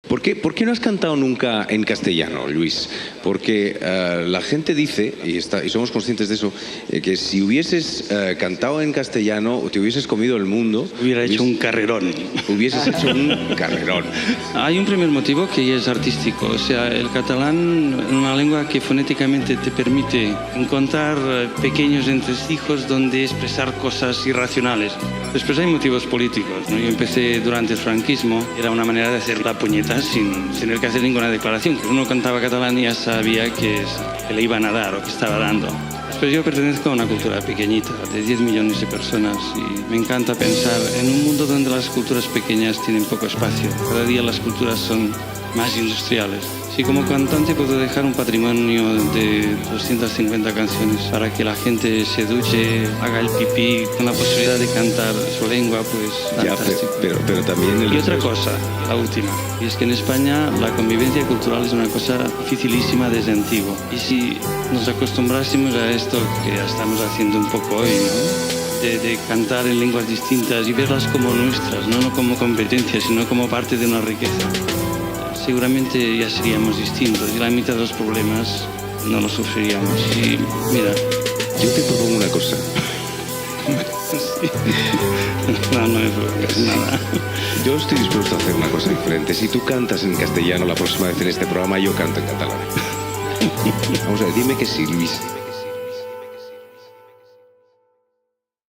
¿Por qué no has cantado nunca en castellano, Luis? Porque la gente dice, y somos conscientes de eso, que si hubieses cantado en castellano, te hubieses comido el mundo. Hubiera hecho un carrerón. Hubieses hecho un carrerón. Hay un primer motivo que es artístico. O sea, el catalán es una lengua que fonéticamente te permite encontrar pequeños entresijos donde expresar cosas irracionales. Después hay motivos políticos, ¿no? Yo empecé durante el franquismo, era una manera de hacer la puñeta sin tener que hacer ninguna declaración. Uno cantaba catalán y ya sabía que le iban a dar o que estaba dando. Después yo pertenezco a una cultura pequeñita, de 10 millones de personas, y me encanta pensar en un mundo donde las culturas pequeñas tienen poco espacio. Cada día las culturas son más industriales. Sí, como cantante puedo dejar un patrimonio de 250 canciones para que la gente se duche, haga el pipí, con la posibilidad de cantar su lengua, pues ya, pero también... Y otra cosa, la última, y es que en España la convivencia cultural es una cosa dificilísima desde antiguo. Y si nos acostumbrásemos a esto que ya estamos haciendo un poco hoy, ¿no? De cantar en lenguas distintas y verlas como nuestras, no como competencias, sino como parte de una riqueza. Seguramente ya seríamos distintos y la mitad de los problemas no los sufriríamos. Y mira, yo te propongo una cosa. No me propongas nada. Yo estoy dispuesto a hacer una cosa diferente. Si tú cantas en castellano la próxima vez en este programa, yo canto en catalán. Vamos a ver, dime que sí, Luis.